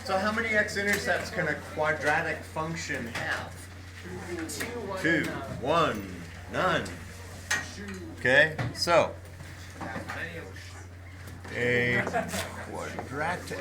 So how many x-intercepts can a quadratic function have? 2, 1, none. Okay, so a quadratic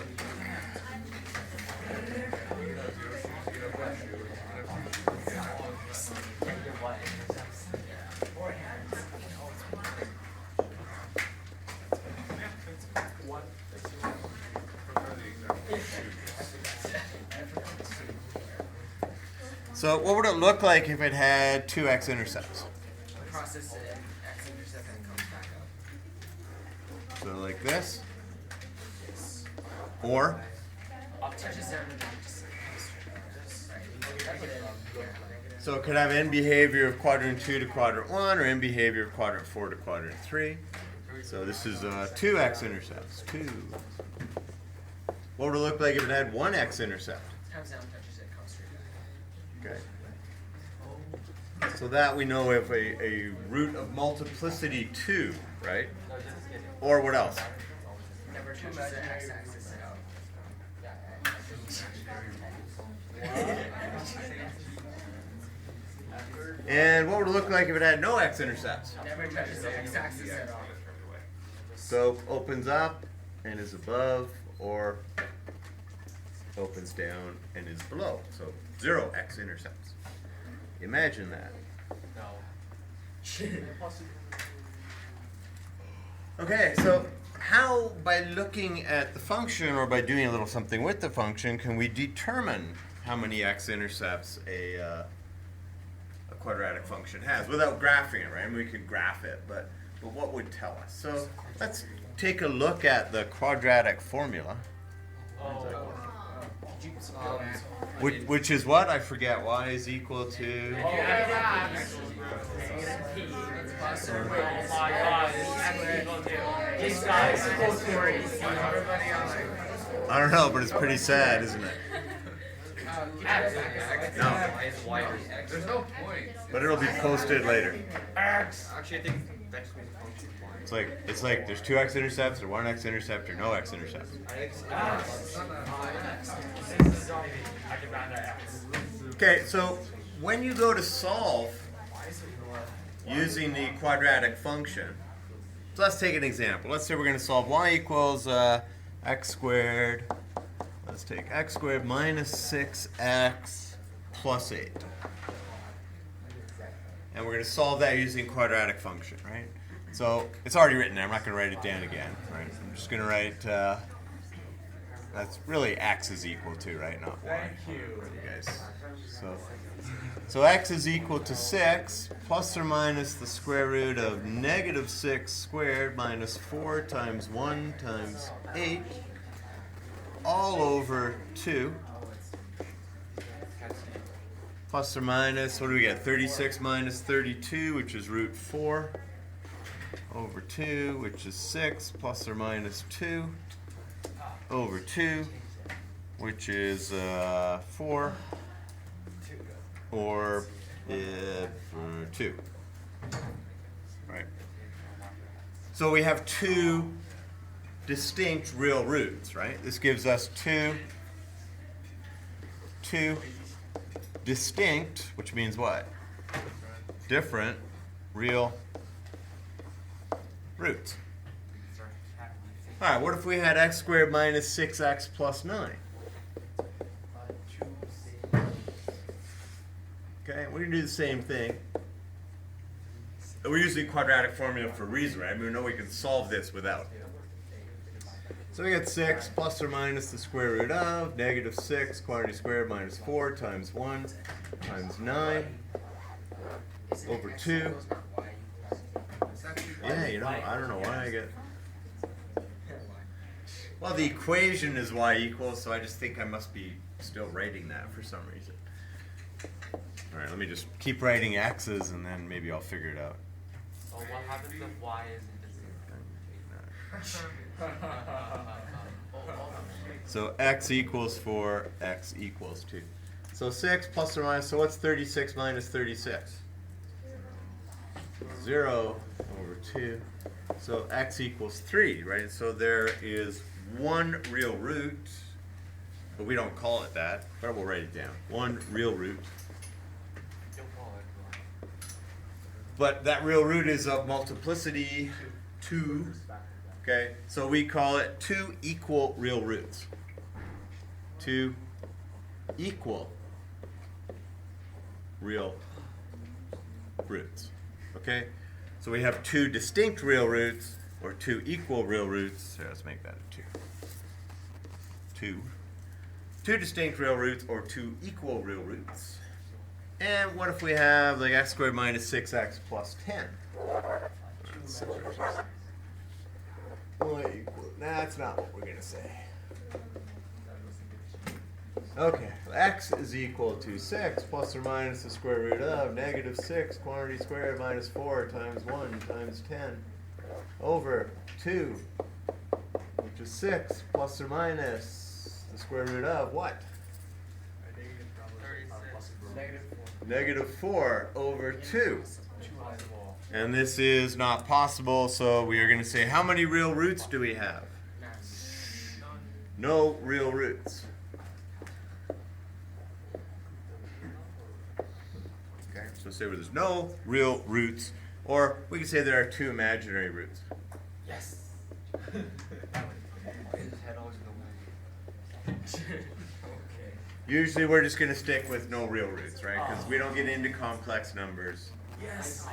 So what would it look like if it had two x-intercepts? Process it, x-intercept, and it comes back up. So like this. Or so it could have n behavior of quadrant 2 to quadrant 1, or n behavior of quadrant 4 to quadrant 3. So this is two x-intercepts. 2. What would it look like if it had one x-intercept? Comes down, touches it, comes straight back. Okay. So that we know if a root of multiplicity 2, right? Or what else? Never touches the x-axis. And what would it look like if it had no x-intercepts? Never touches the x-axis at all. So opens up and is above, or opens down and is below. So 0 x-intercepts. Imagine that. Okay, so how, by looking at the function or by doing a little something with the function, can we determine how many x-intercepts a quadratic function has without graphing it, right? I mean, we could graph it, but what would tell us? So let's take a look at the quadratic formula. Which is what? I forget. Y is equal to... I don't know, but it's pretty sad, isn't it? No. There's no point. But it'll be posted later. Actually, I think that just means a function. It's like there's two x-intercepts or one x-intercept or no x-intercepts. Okay, so when you go to solve using the quadratic function, so let's take an example. Let's say we're going to solve y equals x squared. Let's take x squared minus 6x plus 8. And we're going to solve that using quadratic function, right? So it's already written there. I'm not going to write it down again, right? I'm just going to write, that's really x is equal to, right? Not y. Thank you. Guys. So x is equal to 6 plus or minus the square root of negative 6 squared minus 4 times 1 times 8 all over 2 plus or minus, what do we get? 36 minus 32, which is root 4 over 2, which is 6 plus or minus 2 over 2, which is 4 or 2. Right. So we have two distinct real roots, right? This gives us two distinct, which means what? Different real roots. All right, what if we had x squared minus 6x plus 9? Okay, we're going to do the same thing. We're using quadratic formula for a reason, right? I mean, we know we can solve this without. So we get 6 plus or minus the square root of negative 6 quantity squared minus 4 times 1 times 9 over 2. Yeah, you know, I don't know why I get... Well, the equation is y equals, so I just think I must be still writing that for some reason. All right, let me just keep writing x's and then maybe I'll figure it out. So what happens if y is indifferent? So x equals 4, x equals 2. So 6 plus or minus, so what's 36 minus 36? 0 over 2. So x equals 3, right? So there is one real root but we don't call it that, but we'll write it down. One real root. Don't call it. But that real root is of multiplicity 2. Okay, so we call it 2 equal real roots. 2 equal real roots. Okay, so we have 2 distinct real roots, or 2 equal real roots. Here, let's make that a 2. 2 distinct real roots, or 2 equal real roots. And what if we have like x squared minus 6x plus 10? That's not what we're going to say. Okay, x is equal to 6 plus or minus the square root of negative 6 quantity squared minus 4 times 1 times 10 over 2, which is 6 plus or minus the square root of what? Negative 4 over 2. And this is not possible, so we are going to say, how many real roots do we have? No real roots. Okay, so say there's no real roots, or we can say there are 2 imaginary roots. Yes. Usually we're just going to stick with no real roots, right? Because we don't get into complex numbers. Yes.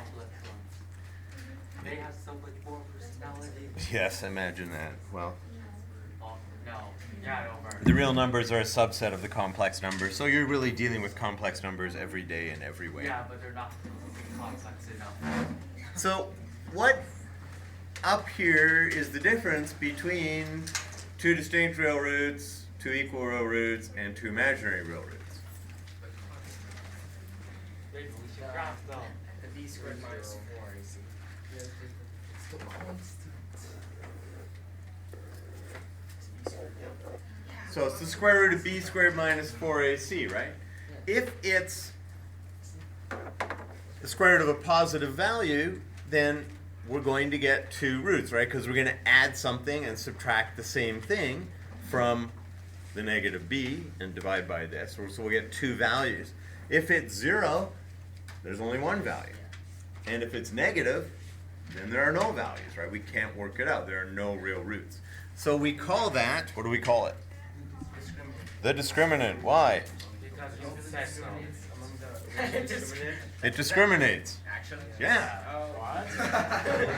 They have so much more personality. Yes, imagine that. Well, Oh, no. Yeah, over. the real numbers are a subset of the complex numbers, so you're really dealing with complex numbers every day in every way. Yeah, but they're not complex enough. So what up here is the difference between 2 distinct real roots, 2 equal real roots, and 2 imaginary real roots? Maybe we should graph them. The b squared minus 4ac. It's the constant. So it's the square root of b squared minus 4ac, right? If it's the square root of a positive value, then we're going to get 2 roots, right? Because we're going to add something and subtract the same thing from the negative b and divide by this. So we'll get 2 values. If it's 0, there's only 1 value. And if it's negative, then there are no values, right? We can't work it out. There are no real roots. So we call that, what do we call it? The discriminant. Why? Because you said so. It discriminates. Actually? Yeah.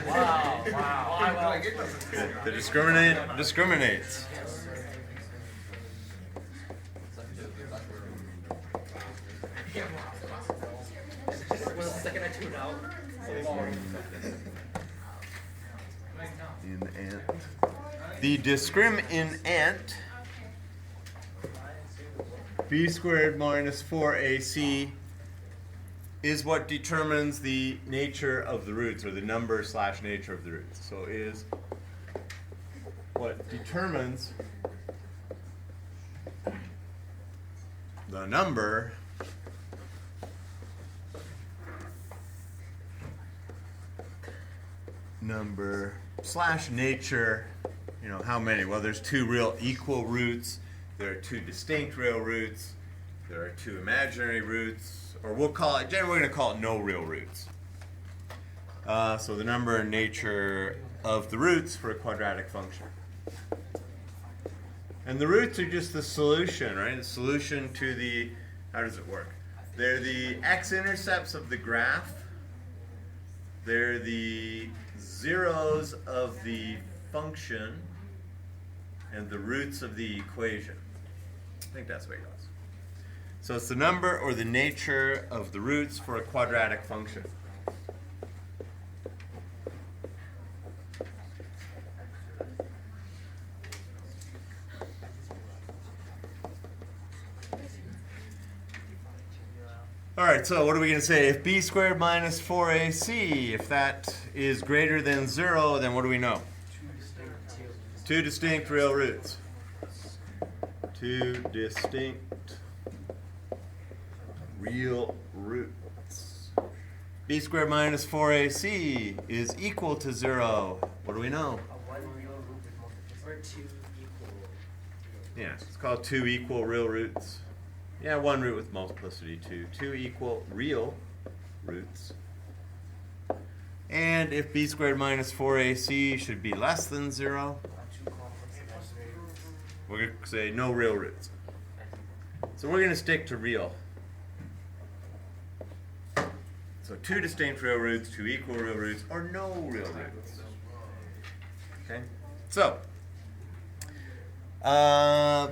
Wow, wow. The discriminant discriminates. Well, the second I tuned out. The discriminant b squared minus 4ac is what determines the nature of the roots, or the number / nature of the roots. So is what determines the number / nature, how many? Well, there's 2 real equal roots, there are 2 distinct real roots, there are 2 imaginary roots, or we'll call it, generally we're going to call it no real roots. So the number and nature of the roots for a quadratic function. And the roots are just the solution, right? The solution to the, how does it work? They're the x-intercepts of the graph. They're the zeros of the function and the roots of the equation. I think that's the way it goes. So it's the number or the nature of the roots for a quadratic function. All right, so what are we going to say? If b squared minus 4ac, if that is greater than 0, then what do we know? 2 distinct real roots. 2 distinct real roots. b squared minus 4ac is equal to 0. What do we know? Or 2 equal. Yeah, it's called two equal real roots. Yeah, one root with multiplicity 2. Two equal real roots. And if b squared minus 4ac should be less than 0, we're going to say no real roots. So we're going to stick to real. So two distinct real roots, two equal real roots, or no real roots. Okay? So, that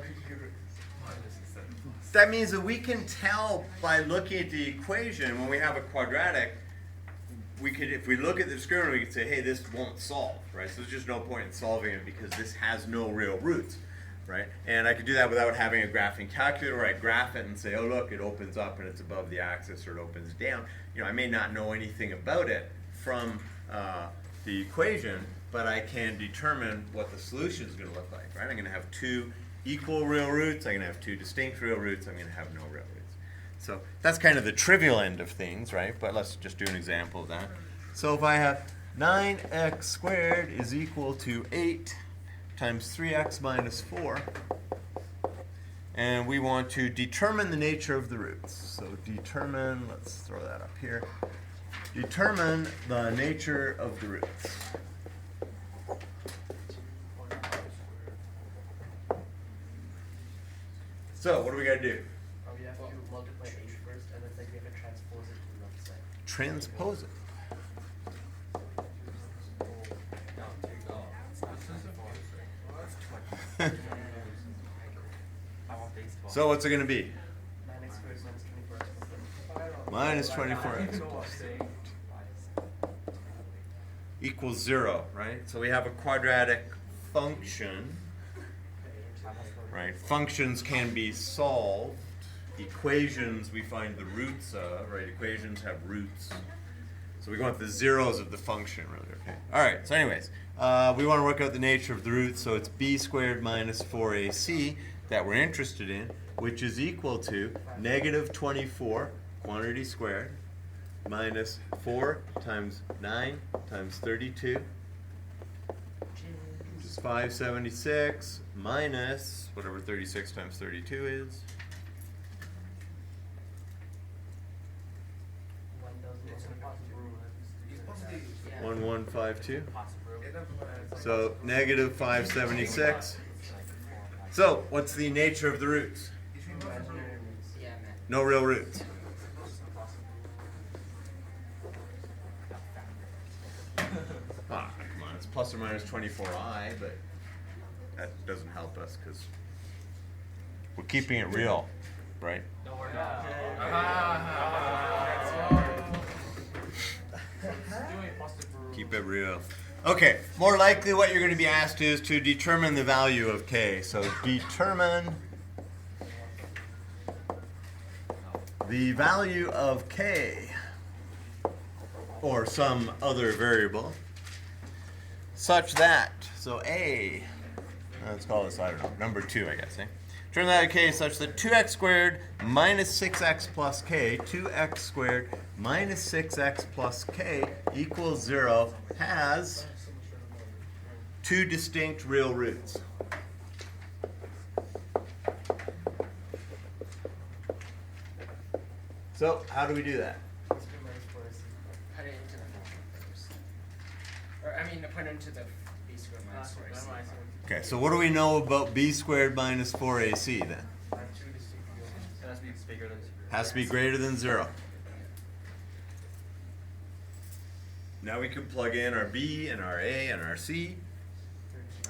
means that we can tell by looking at the equation when we have a quadratic, we could, if we look at the discriminant, we could say, hey, this won't solve, right? So there's just no point in solving it because this has no real roots, right? And I could do that without having a graphing calculator where I graph it and say, oh, look, it opens up and it's above the axis, or it opens down. You know, I may not know anything about it from the equation, but I can determine what the solution is going to look like, right? I'm going to have two equal real roots. I'm going to have two distinct real roots. I'm going to have no real roots. So that's kind of the trivial end of things, right? But let's just do an example of that. So if I have 9x squared is equal to 8 times 3x minus 4, and we want to determine the nature of the roots. So determine, let's throw that up here. Determine the nature of the roots. So what do we got to do? We have to multiply h first, and then it's like we have to transpose it to the left side. Transpose it. So what's it going to be? 9x squared Minus 24x plus 8 equals 0, right? So we have a quadratic function, right? Functions can be solved. Equations we find the roots of, right? Equations have roots. So we want the zeros of the function, really, okay? All right, so anyways, we want to work out the nature of the roots, so it's b squared minus 4ac that we're interested in, which is equal to negative 24 quantity squared minus 4 times 9 times 32, which is 576, minus whatever 36 times 32 is. 1152. So negative 576. So what's the nature of the roots? No real roots. Ah, come on, it's plus or minus 24i, but that doesn't help us because we're keeping it real, right? No, we're not. Keep it real. Okay, more likely what you're going to be asked is to determine the value of k. So determine the value of k, or some other variable, such that, so a, let's call this, I don't know, number 2, I guess, eh? Determine that k such that 2x squared minus 6x plus k, 2x squared minus 6x plus k equals 0 has two distinct real roots. So how do we do that? Put it into the function first. Or, I mean, put it into the b squared minus 4ac. Okay, so what do we know about b squared minus 4ac then? It has to be bigger than 0. Has to be greater than 0. Now we can plug in our b and our a and our c.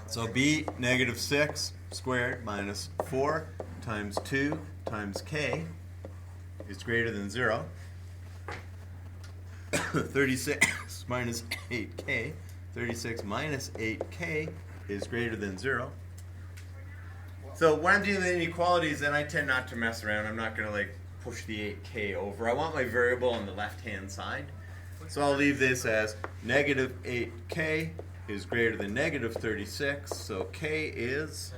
So b, negative 6 squared minus 4 times 2 times k is greater than 0. 36 minus 8k, 36 minus 8k is greater than 0. So when I'm dealing with inequalities, then I tend not to mess around. I'm not going to like push the 8k over. I want my variable on the left-hand side. So I'll leave this as negative 8k is greater than negative 36. So k is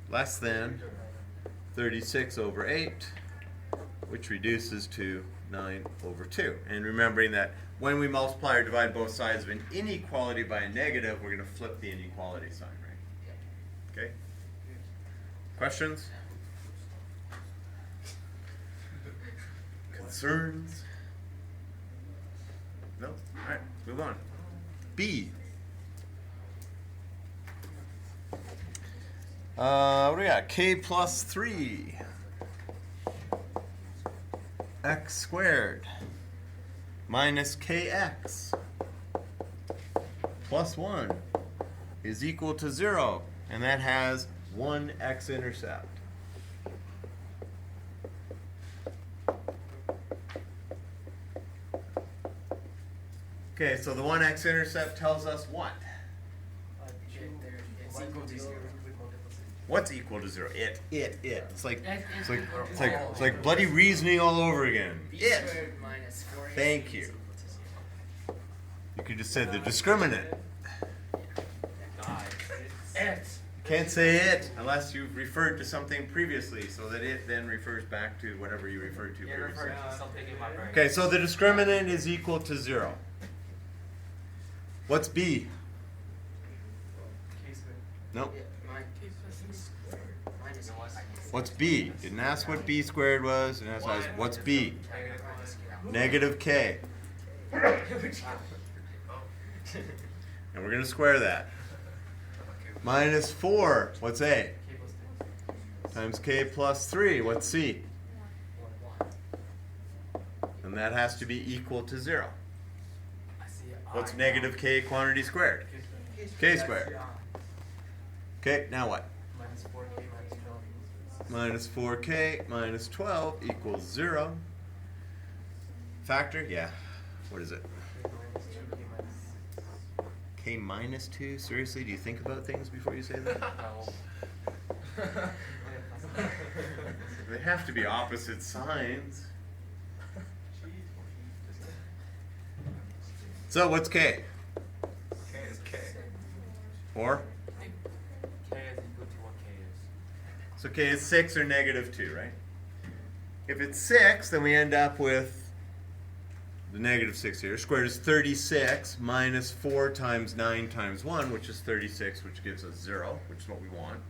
less than 36 over 8, which reduces to 9 over 2. And remembering that when we multiply or divide both sides of an inequality by a negative, we're going to flip the inequality sign, right? Okay? Questions? Concerns? No? Alright, move on. B. What do we got? K plus 3 x squared minus kx plus 1 is equal to 0, and that has one x-intercept. Okay, so the one x-intercept tells us what? It's equal to 0. What's equal to 0? It. It's like bloody reasoning all over again. B It. squared minus 4AC Thank is you. equal to 0. You could just say the discriminant. It. Can't say it unless you've referred to something previously, so that it then refers back to whatever you referred to Yeah, previously. referring to something in my brain. Okay, so the discriminant is equal to 0. What's B? Nope. Yeah, minus What's B? Didn't ask what B squared was. Didn't ask what's B? Negative K. And we're going to square that. Minus 4. What's A? Times K plus 3. What's C? And that has to be equal to 0. What's negative K quantity squared? K squared. Okay, now what? Minus 4k minus 12 equals Minus 4k minus 12 equals 0. Factor? Yeah. What is it? K minus 2? Seriously? Do you think about things before you say that? They have to be opposite signs. So what's K? K is K. Or? K is equal to what K is. So K is 6 or negative 2, right? If it's 6, then we end up with the negative 6 here. Squared is 36 minus 4 times 9 times 1, which is 36, which gives us 0, which is what we want.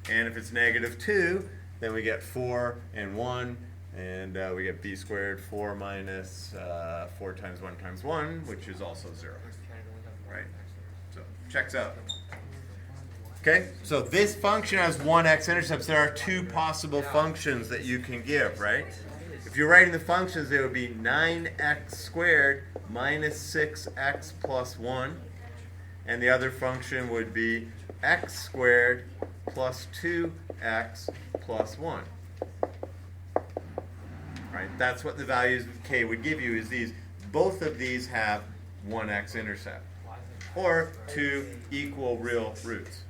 And if it's negative 2, then we get 4 and 1, and we get b squared 4 minus 4 times 1 times 1, which is also 0. Right? So, checks out. Okay, so this function has one x-intercepts. There are two possible functions that you can give, right? If you're writing the functions, it would be 9x squared minus 6x plus 1. And the other function would be x squared plus 2x plus 1. Right? That's what the values of k would give you, is these. Both of these have one x-intercept. Or two equal real roots.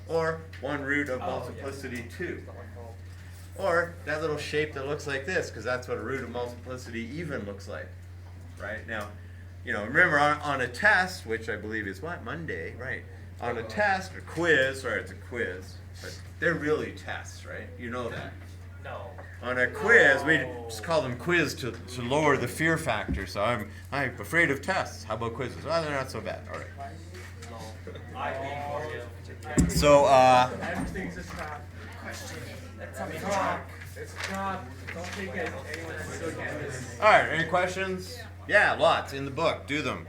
Or one root of multiplicity 2. Or that little shape that looks like this, because that's what a root of multiplicity even looks like. Right? Now, you know, remember on a test, which I believe is what? Monday, right? On a test, or quiz, sorry, it's a quiz, but they're really tests, right? You know that. No. On a quiz, we just call them quiz to lower the fear factor. So I'm afraid of tests. How about quizzes? Well, they're not so bad. All right. No. I think for you. So, Everything's a trap. Question. It's a trap. It's a trap. Don't think that anyone has to get this. all right. Any questions? Yeah, lots in the book. Do them.